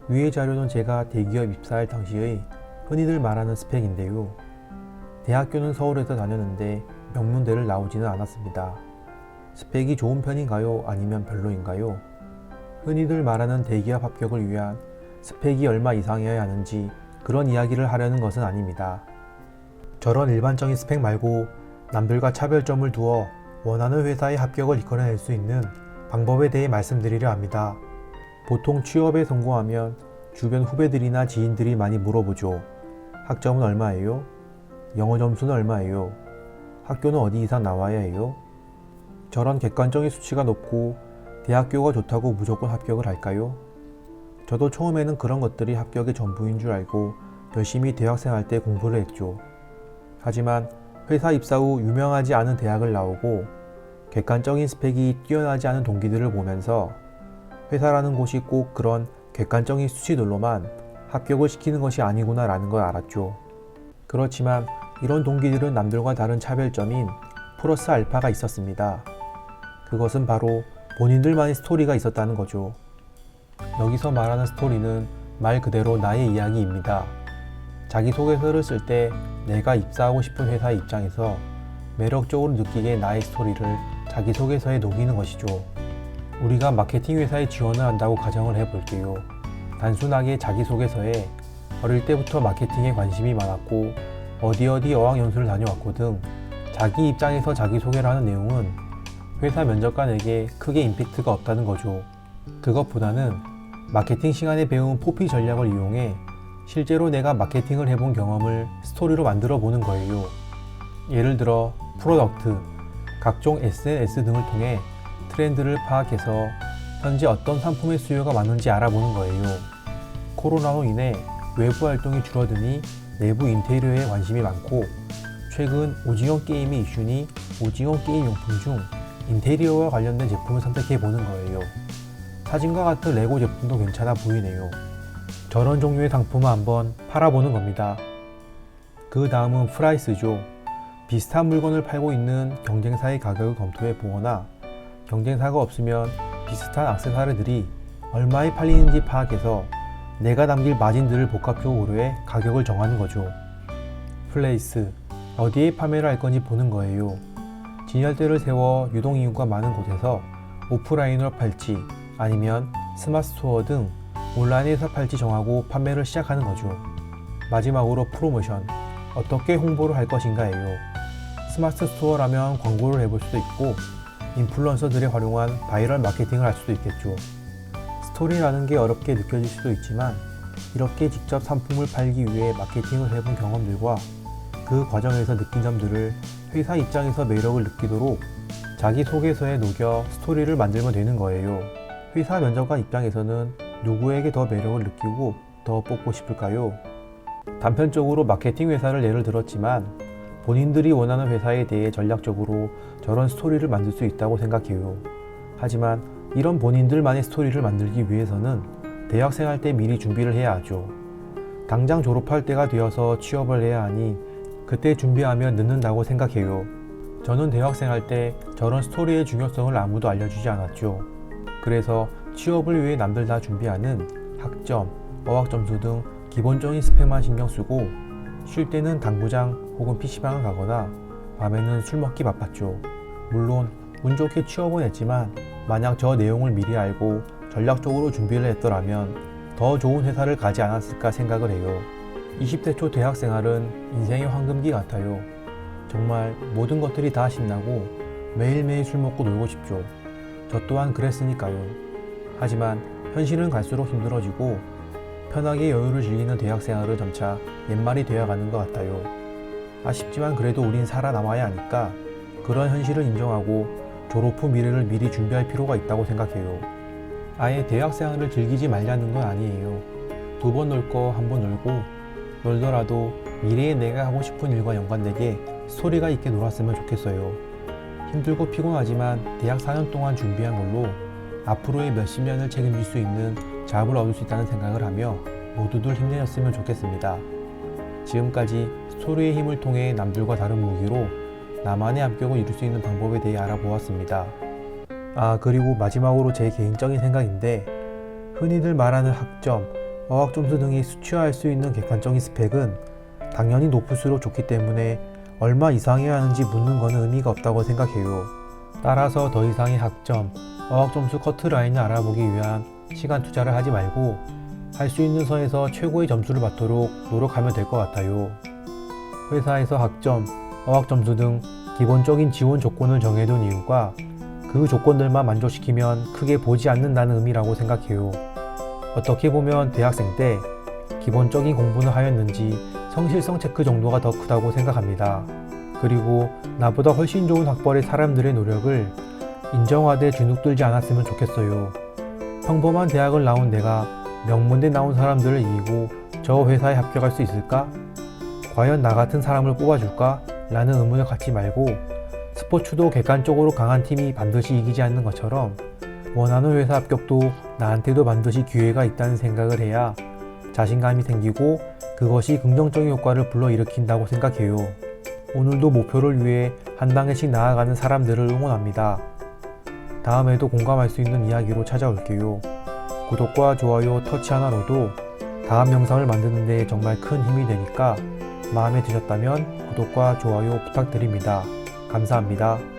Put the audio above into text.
위의 자료는 제가 대기업 입사할 당시의 흔히들 말하는 스펙인데요. 대학교는 서울에서 다녔는데 명문대를 나오지는 않았습니다. 스펙이 좋은 편인가요? 아니면 별로인가요? 흔히들 말하는 대기업 합격을 위한 스펙이 얼마 이상이어야 하는지 그런 이야기를 하려는 것은 아닙니다. 저런 일반적인 스펙 말고 남들과 차별점을 두어 원하는 회사의 합격을 이끌어낼 수 있는 방법에 대해 말씀드리려 합니다. 보통 취업에 성공하면 주변 후배들이나 지인들이 많이 물어보죠. 학점은 얼마예요? 영어 점수는 얼마예요? 학교는 어디 이상 나와야 해요? 저런 객관적인 수치가 높고 대학교가 좋다고 무조건 합격을 할까요? 저도 처음에는 그런 것들이 합격의 전부인 줄 알고 열심히 대학생활 때 공부를 했죠. 하지만 회사 입사 후 유명하지 않은 대학을 나오고 객관적인 스펙이 뛰어나지 않은 동기들을 보면서 회사라는 곳이 꼭 그런 객관적인 수치들로만 합격을 시키는 것이 아니구나 라는 걸 알았죠. 그렇지만 이런 동기들은 남들과 다른 차별점인 플러스 알파가 있었습니다. 그것은 바로 본인들만의 스토리가 있었다는 거죠. 여기서 말하는 스토리는 말 그대로 나의 이야기입니다. 자기소개서를 쓸 때 내가 입사하고 싶은 회사의 입장에서 매력적으로 느끼게 나의 스토리를 자기소개서에 녹이는 것이죠. 우리가 마케팅 회사에 지원을 한다고 가정을 해볼게요. 단순하게 자기소개서에 어릴 때부터 마케팅에 관심이 많았고 어디 어학연수를 다녀왔고 등 자기 입장에서 자기소개를 하는 내용은 회사 면접관에게 크게 임팩트가 없다는 거죠. 그것보다는 마케팅 시간에 배운 포피 전략을 이용해 실제로 내가 마케팅을 해본 경험을 스토리로 만들어 보는 거예요. 예를 들어 프로덕트, 각종 SNS 등을 통해 트렌드를 파악해서 현재 어떤 상품의 수요가 많은지 알아보는 거예요. 코로나로 인해 외부 활동이 줄어드니 내부 인테리어에 관심이 많고 최근 오징어 게임이 이슈니 오징어 게임 용품 중 인테리어와 관련된 제품을 선택해 보는 거예요. 사진과 같은 레고 제품도 괜찮아 보이네요. 저런 종류의 상품을 한번 팔아보는 겁니다. 그 다음은 프라이스죠. 비슷한 물건을 팔고 있는 경쟁사의 가격을 검토해 보거나 경쟁사가 없으면 비슷한 액세서리들이 얼마에 팔리는지 파악해서 내가 남길 마진들을 복합적으로 고려해 가격을 정하는 거죠. 플레이스, 어디에 판매를 할 건지 보는 거예요. 진열대를 세워 유동인구가 많은 곳에서 오프라인으로 팔지 아니면 스마트 스토어 등 온라인에서 팔지 정하고 판매를 시작하는 거죠. 마지막으로 프로모션, 어떻게 홍보를 할 것인가예요. 스마트 스토어라면 광고를 해볼 수도 있고 인플루언서들이 활용한 바이럴 마케팅을 할 수도 있겠죠. 스토리라는 게 어렵게 느껴질 수도 있지만 이렇게 직접 상품을 팔기 위해 마케팅을 해본 경험들과 그 과정에서 느낀 점들을 회사 입장에서 매력을 느끼도록 자기소개서에 녹여 스토리를 만들면 되는 거예요. 회사 면접관 입장에서는 누구에게 더 매력을 느끼고 더 뽑고 싶을까요? 단편적으로 마케팅 회사를 예를 들었지만 본인들이 원하는 회사에 대해 전략적으로 저런 스토리를 만들 수 있다고 생각해요. 하지만 이런 본인들만의 스토리를 만들기 위해서는 대학생활 때 미리 준비를 해야 하죠. 당장 졸업할 때가 되어서 취업을 해야 하니 그때 준비하면 늦는다고 생각해요. 저는 대학생활 때 저런 스토리의 중요성을 아무도 알려주지 않았죠. 그래서 취업을 위해 남들 다 준비하는 학점, 어학점수 등 기본적인 스펙만 신경 쓰고 쉴 때는 당구장 혹은 PC방을 가거나 밤에는 술 먹기 바빴죠. 물론 운 좋게 취업은 했지만 만약 저 내용을 미리 알고 전략적으로 준비를 했더라면 더 좋은 회사를 가지 않았을까 생각을 해요. 20대 초 대학생활은 인생의 황금기 같아요. 정말 모든 것들이 다 신나고 매일매일 술 먹고 놀고 싶죠. 저 또한 그랬으니까요. 하지만 현실은 갈수록 힘들어지고 편하게 여유를 즐기는 대학생활은 점차 옛말이 되어가는 것 같아요. 아쉽지만 그래도 우린 살아남아야 하니까 그런 현실을 인정하고 졸업 후 미래를 미리 준비할 필요가 있다고 생각해요. 아예 대학생활을 즐기지 말자는 건 아니에요. 2번 놀 거 1번 놀고 놀더라도 미래에 내가 하고 싶은 일과 연관되게 스토리가 있게 놀았으면 좋겠어요. 힘들고 피곤하지만 대학 4년 동안 준비한 걸로 앞으로의 몇십 년을 책임질 수 있는 잡을 얻을 수 있다는 생각을 하며 모두들 힘내셨으면 좋겠습니다. 지금까지 스토리의 힘을 통해 남들과 다른 무기로 나만의 합격을 이룰 수 있는 방법에 대해 알아보았습니다. 그리고 마지막으로 제 개인적인 생각인데 흔히들 말하는 학점, 어학 점수 등이 수치화할 수 있는 객관적인 스펙은 당연히 높을수록 좋기 때문에 얼마 이상이어야 하는지 묻는 것은 의미가 없다고 생각해요. 따라서 더 이상의 학점, 어학 점수 커트라인을 알아보기 위한 시간 투자를 하지 말고 할 수 있는 선에서 최고의 점수를 받도록 노력하면 될 것 같아요. 회사에서 학점, 어학 점수 등 기본적인 지원 조건을 정해둔 이유가 그 조건들만 만족시키면 크게 보지 않는다는 의미라고 생각해요. 어떻게 보면 대학생 때 기본적인 공부는 하였는지 성실성 체크 정도가 더 크다고 생각합니다. 그리고 나보다 훨씬 좋은 학벌의 사람들의 노력을 인정하되 주눅들지 않았으면 좋겠어요. 평범한 대학을 나온 내가 명문대 나온 사람들을 이기고 저 회사에 합격할 수 있을까? 과연 나 같은 사람을 뽑아줄까? 라는 의문을 갖지 말고 스포츠도 객관적으로 강한 팀이 반드시 이기지 않는 것처럼 원하는 회사 합격도 나한테도 반드시 기회가 있다는 생각을 해야 자신감이 생기고 그것이 긍정적인 효과를 불러일으킨다고 생각해요. 오늘도 목표를 위해 한 단계씩 나아가는 사람들을 응원합니다. 다음에도 공감할 수 있는 이야기로 찾아올게요. 구독과 좋아요 터치 하나로도 다음 영상을 만드는 데 정말 큰 힘이 되니까 마음에 드셨다면 구독과 좋아요 부탁드립니다. 감사합니다.